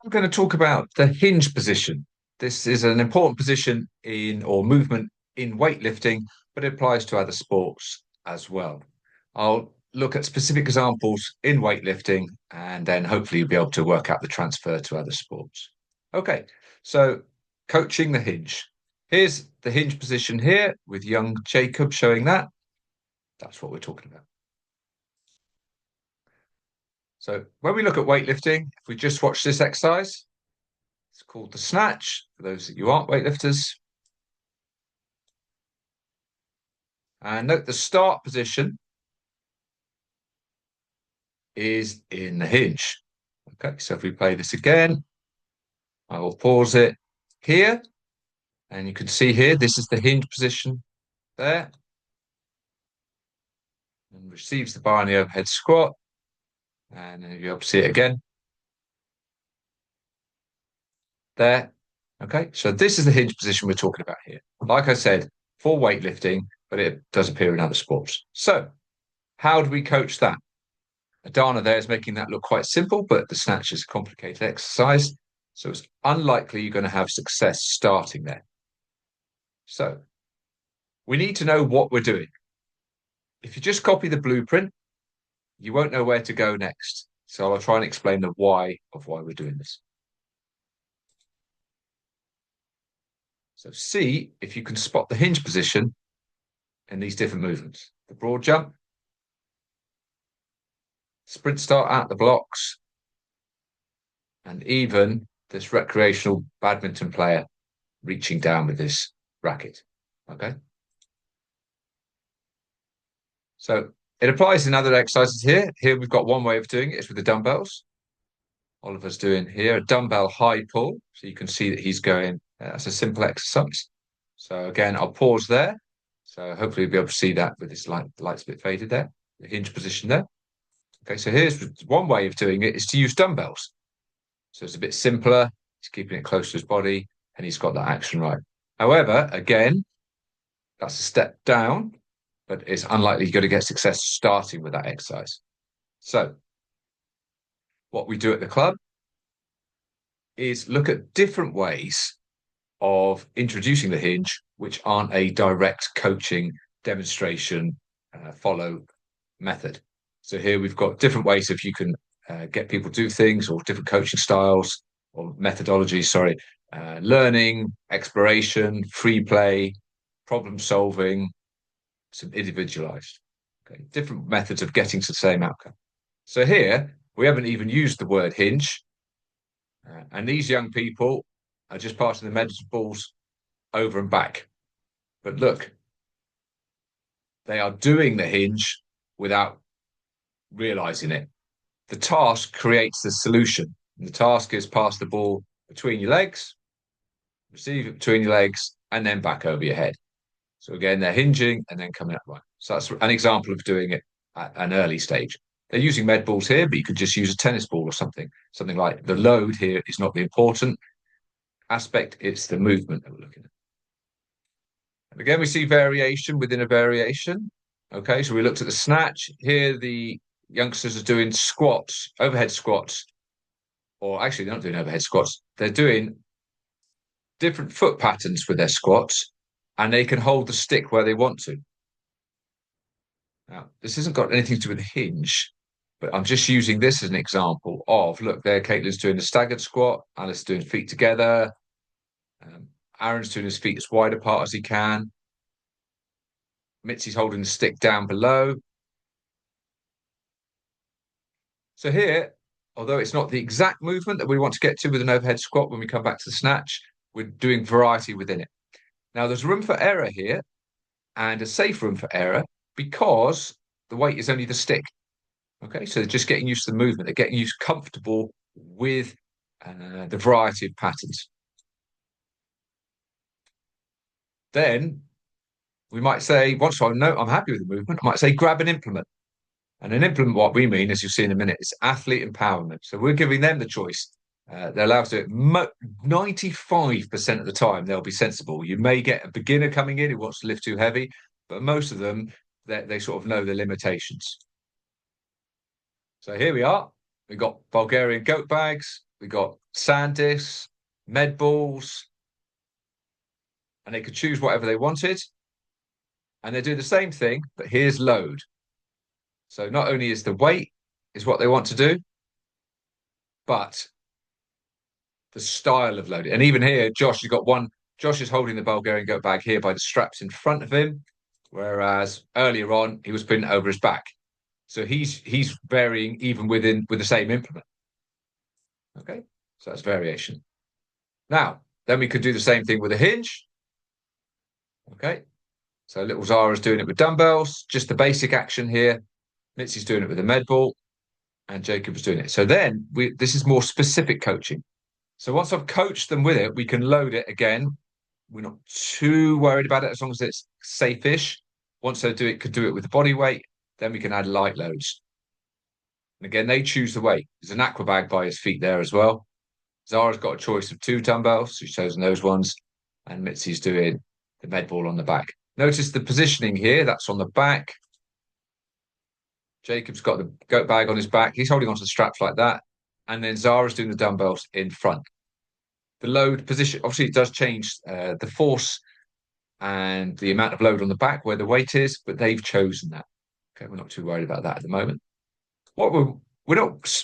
I'm going to talk about the hinge position. This is an important position in or movement in weightlifting, but it applies to other sports as well. I'll look at specific examples in weightlifting and then hopefully you'll be able to work out the transfer to other sports. Okay, so coaching the hinge. Here's the hinge position here with young Jacob showing that. That's what we're talking about. So when we look at weightlifting, if we just watch this exercise, it's called the snatch for those that you aren't weightlifters. And note the start position is in the hinge. Okay, so if we play this again, I will pause it here. And you can see here, this is the hinge position there. And receives the bar in the overhead squat. And then you'll see it again. There. Okay, so this is the hinge position we're talking about here. Like I said, for weightlifting, but it does appear in other sports. So how do we coach that? Adana there is making that look quite simple, but the snatch is a complicated exercise. So it's unlikely you're going to have success starting there. So we need to know what we're doing. If you just copy the blueprint, you won't know where to go next. So I'll try and explain the why of why we're doing this. So see if you can spot the hinge position in these different movements. The broad jump, sprint start out the blocks, and even this recreational badminton player reaching down with this racket. Okay. So it applies in other exercises here. Here we've got one way of doing it. It's with the dumbbells. Oliver's doing here a dumbbell high pull. So you can see that he's going, that's a simple exercise. So again, I'll pause there. So hopefully you'll be able to see that with this light's a bit faded there, the hinge position there. Okay, so here's one way of doing it is to use dumbbells. So it's a bit simpler. He's keeping it close to his body and he's got that action right. However, again, that's a step down, but it's unlikely you're going to get success starting with that exercise. So what we do at the club is look at different ways of introducing the hinge, which aren't a direct coaching demonstration follow method. So here we've got different ways if you can get people to do things or different coaching styles or methodologies, sorry, learning, exploration, free play, problem solving, some individualized, okay, different methods of getting to the same outcome. So here we haven't even used the word hinge. And these young people are just passing the medicine balls over and back. But look, they are doing the hinge without realizing it. The task creates the solution. And the task is pass the ball between your legs, receive it between your legs, and then back over your head. So again, they're hinging and then coming upright. So that's an example of doing it at an early stage. They're using med balls here, but you could just use a tennis ball or something. Something like the load here is not the important aspect, it's the movement that we're looking at. And again, we see variation within a variation. Okay, so we looked at the snatch. Here, the youngsters are doing squats, overhead squats, or actually, they're not doing overhead squats. They're doing different foot patterns with their squats, and they can hold the stick where they want to. Now, this hasn't got anything to do with the hinge, but I'm just using this as an example of, look, there, Caitlin's doing a staggered squat, Alice doing feet together, Aaron's doing his feet as wide apart as he can. Mitzi's holding the stick down below. So here, although it's not the exact movement that we want to get to with an overhead squat when we come back to the snatch, we're doing variety within it. Now, there's room for error here and a safe room for error because the weight is only the stick. Okay, so they're just getting used to the movement. They're getting used comfortable with the variety of patterns. Then we might say, once I know I'm happy with the movement, I might say grab an implement. And an implement, what we mean, as you'll see in a minute, is athlete empowerment. So we're giving them the choice. They're allowed to do it 95% of the time, they'll be sensible. You may get a beginner coming in who wants to lift too heavy, but most of them, they sort of know the limitations. So here we are. We've got Bulgarian goat bags. we got sand discs, med balls, and they could choose whatever they wanted. And they do the same thing, but here's load. So not only is the weight is what they want to do, but the style of loading. And even here, Josh has got one. Josh is holding the Bulgarian goat bag here by the straps in front of him, whereas earlier on he was putting it over his back. So he's varying even with the same implement. Okay, so that's variation. Now, then we could do the same thing with a hinge. Okay, so little Zara's doing it with dumbbells, just the basic action here. Mitzi's doing it with a med ball, and Jacob was doing it. So then this is more specific coaching. So once I've coached them with it, we can load it again. We're not too worried about it as long as it's safe-ish. Once they could do it with the body weight, then we can add light loads. And again, they choose the weight. There's an aqua bag by his feet there as well. Zara's got a choice of 2 dumbbells. She's chosen those ones. And Mitzi's doing the med ball on the back. Notice the positioning here. That's on the back. Jacob's got the goat bag on his back. He's holding onto the straps like that. And then Zara's doing the dumbbells in front. The load position, obviously, it does change the force and the amount of load on the back where the weight is, but they've chosen that. Okay, we're not too worried about that at the moment. What we're not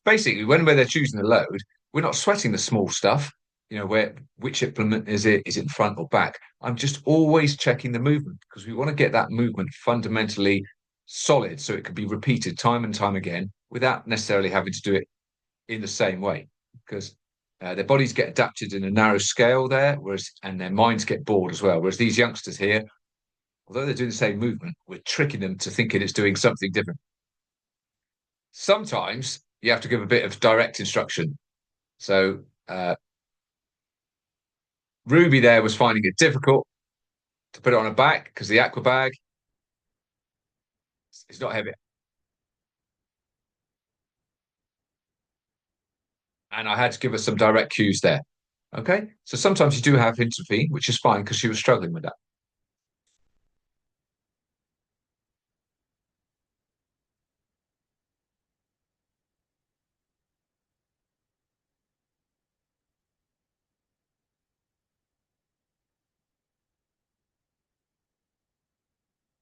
basically when they're choosing the load, we're not sweating the small stuff. You know, which implement is it? Is it in front or back? I'm just always checking the movement because we want to get that movement fundamentally solid so it could be repeated time and time again without necessarily having to do it in the same way because their bodies get adapted in a narrow scale there, and their minds get bored as well. Whereas these youngsters here, although they're doing the same movement, we're tricking them to thinking it's doing something different. Sometimes you have to give a bit of direct instruction. So Ruby there was finding it difficult to put it on her back because the aqua bag is not heavy. And I had to give her some direct cues there. Okay. So sometimes you do have intervene, which is fine because she was struggling with that.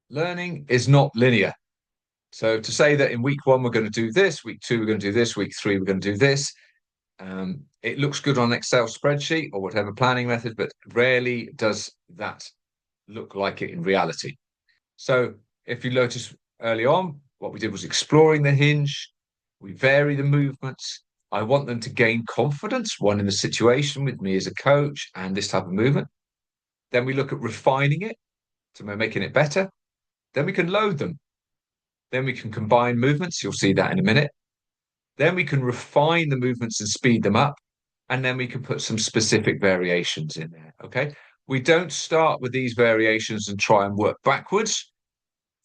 Learning is not linear. So to say that in week 1 we're going to do this, week 2 we're going to do this, week 3 we're going to do this, it looks good on an Excel spreadsheet or whatever planning method, but rarely does that look like it in reality. So if you notice early on, what we did was exploring the hinge. We vary the movements. I want them to gain confidence, one in the situation with me as a coach and this type of movement. Then we look at refining it, so we're making it better. Then we can load them. Then we can combine movements. You'll see that in a minute. Then we can refine the movements and speed them up. And then we can put some specific variations in there. Okay. We don't start with these variations and try and work backwards.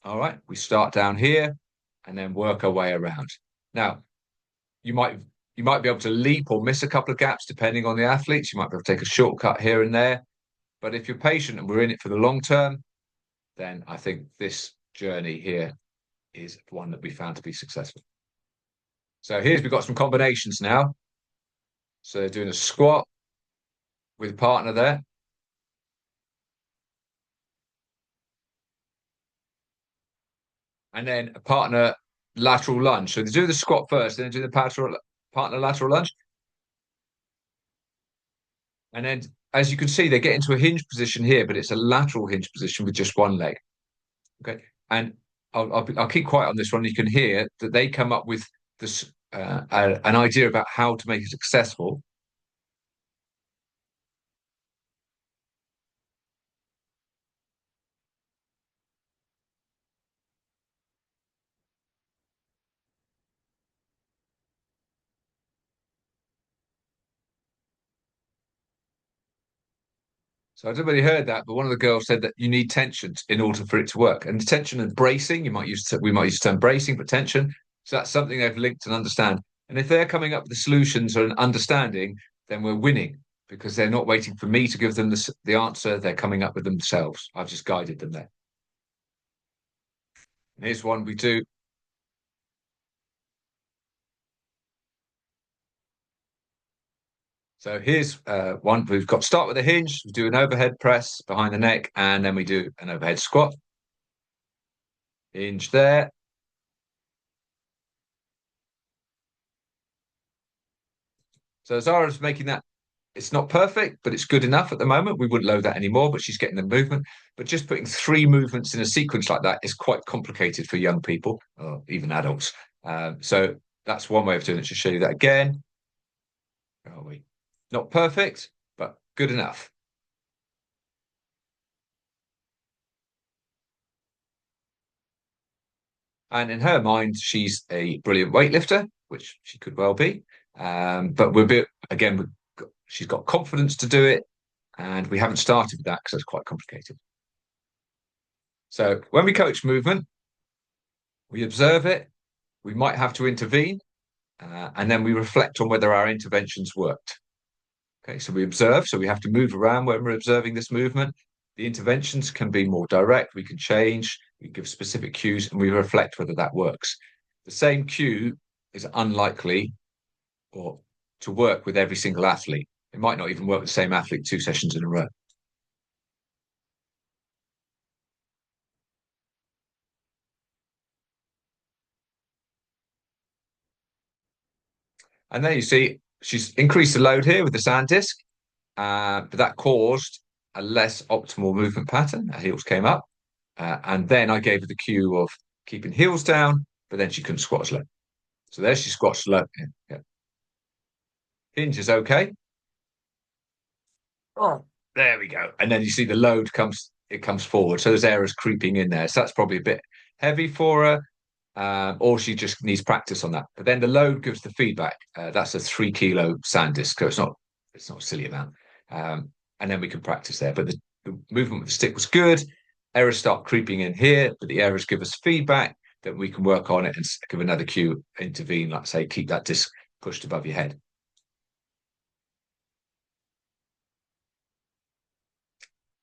All right. We start down here and then work our way around. Now, you might be able to leap or miss a couple of gaps depending on the athletes. You might be able to take a shortcut here and there. But if you're patient and we're in it for the long term, then I think this journey here is one that we found to be successful. So we've got some combinations now. So they're doing a squat with a partner there. And then a partner lateral lunge. So they do the squat first, then do the partner lateral lunge. And then, as you can see, they get into a hinge position here, but it's a lateral hinge position with just one leg. Okay. And I'll keep quiet on this one. You can hear that they come up with this an idea about how to make it successful. So I don't know whether you heard that, but one of the girls said that you need tension in order for it to work. And tension and bracing, we might use the term bracing, but tension. So that's something they've linked and understand. And if they're coming up with the solutions or an understanding, then we're winning because they're not waiting for me to give them the answer. They're coming up with themselves. I've just guided them there. And here's one we do. So here's one. We've got start with a hinge. We do an overhead press behind the neck, and then we do an overhead squat. Hinge there. So Zara's making that. It's not perfect, but it's good enough at the moment. We wouldn't load that anymore, but she's getting the movement. But just putting three movements in a sequence like that is quite complicated for young people, or even adults. So that's one way of doing it. To show you that again. Are we? Not perfect, but good enough. And in her mind, she's a brilliant weightlifter, which she could well be. But we're a bit, again, she's got confidence to do it. And we haven't started with that because it's quite complicated. So when we coach movement, we observe it, we might have to intervene, and then we reflect on whether our interventions worked. Okay, so we observe, so we have to move around when we're observing this movement. The interventions can be more direct, we can change, we give specific cues, and we reflect whether that works. The same cue is unlikely or to work with every single athlete. It might not even work with the same athlete two sessions in a row. And then you see she's increased the load here with the sand disc, but that caused a less optimal movement pattern. Her heels came up. And then I gave her the cue of keeping heels down, but then she couldn't squat as low. So there she squats low. Yeah, yeah. Hinge is okay. Oh, there we go. And then you see the load comes, it comes forward. So there's errors creeping in there. So that's probably a bit heavy for her. Or she just needs practice on that. But then the load gives the feedback. That's a 3 kilo sand disc, so it's not a silly amount. And then we can practice there. But the movement with the stick was good. Errors start creeping in here, but the errors give us feedback that we can work on it and give another cue, intervene, like say, keep that disc pushed above your head.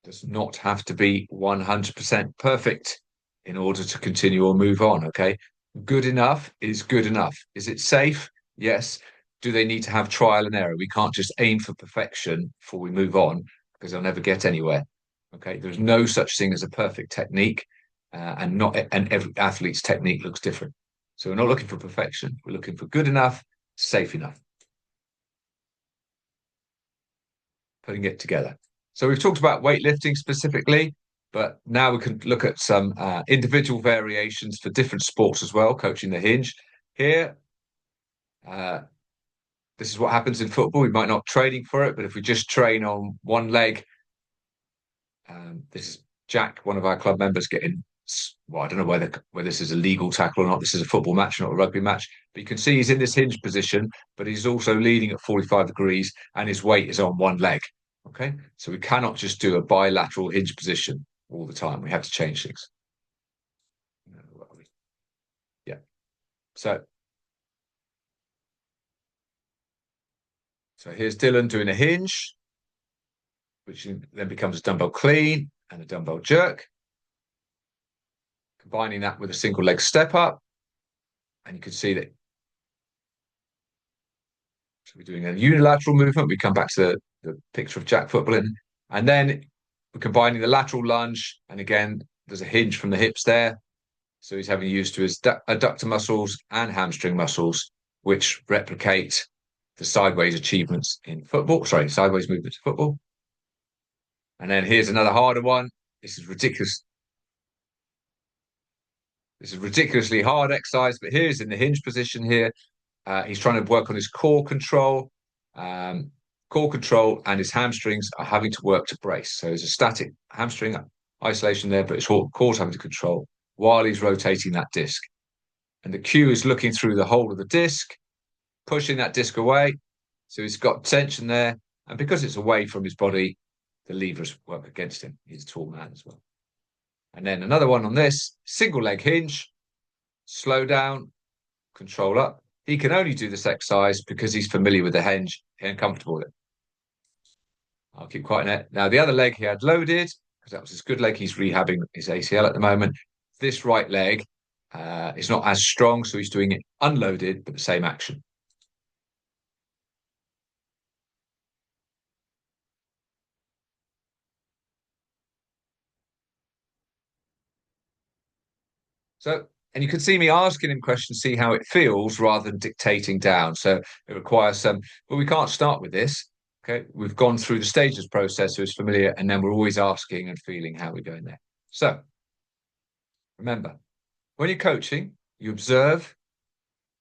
Does not have to be 100% perfect in order to continue or move on. Okay. Good enough is good enough. Is it safe? Yes. Do they need to have trial and error? We can't just aim for perfection before we move on because they'll never get anywhere. Okay. There's no such thing as a perfect technique, and every athlete's technique looks different. So we're not looking for perfection. We're looking for good enough, safe enough, putting it together. So we've talked about weightlifting specifically, but now we can look at some individual variations for different sports as well, coaching the hinge. Here, uh, this is what happens in football. We might not training for it, but if we just train on one leg, this is Jack, one of our club members, getting, well, I don't know whether this is a legal tackle or not. This is a football match, not a rugby match. But you can see he's in this hinge position, but he's also leaning at 45 degrees and his weight is on one leg. Okay. So we cannot just do a bilateral hinge position all the time. We have to change things. Yeah. So here's Dylan doing a hinge, which then becomes a dumbbell clean and a dumbbell jerk. Combining that with a single leg step up. And you can see that. So we're doing a unilateral movement. We come back to the picture of Jack footballing. And then we're combining the lateral lunge. And again, there's a hinge from the hips there. So he's having used to his adductor muscles and hamstring muscles, which replicate the sideways achievements in football. Sorry, sideways movements in football. And then here's another harder one. This is ridiculous. This is ridiculously hard exercise, but here's in the hinge position here. He's trying to work on his um, core control, and his hamstrings are having to work to brace. So there's a static hamstring isolation there, but his core's having to control while he's rotating that disc. And the cue is looking through the hole of the disc, pushing that disc away. So he's got tension there. And because it's away from his body, the levers work against him. He's a tall man as well. And then another one on this single leg hinge, slow down, control up. He can only do this exercise because he's familiar with the hinge and comfortable with it. I'll keep quiet now. Now, the other leg he had loaded because that was his good leg. He's rehabbing his ACL at the moment. This right leg is not as strong, so he's doing it unloaded, but the same action. So, and you can see me asking him questions, see how it feels rather than dictating down. So it requires some, but we can't start with this. Okay. We've gone through the stages process, so it's familiar, and then we're always asking and feeling how we're going there. So remember, when you're coaching, you observe,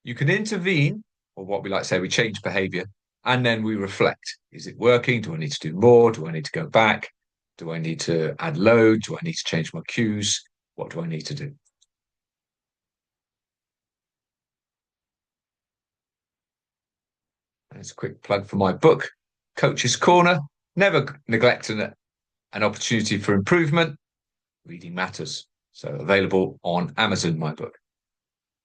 you can intervene, or what we like to say, we change behavior, and then we reflect. Is it working? Do I need to do more? Do I need to go back? Do I need to add load? Do I need to change my cues? What do I need to do? And it's a quick plug for my book, Coach's Corner. Never neglect an opportunity for improvement. Reading matters. So available on Amazon, my book.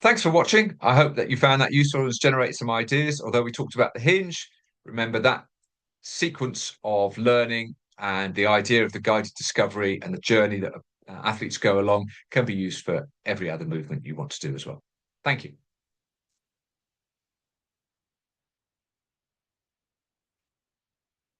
Thanks for watching. I hope that you found that useful and has generated some ideas. Although we talked about the hinge, remember that sequence of learning and the idea of the guided discovery and the journey that athletes go along can be used for every other movement you want to do as well. Thank you.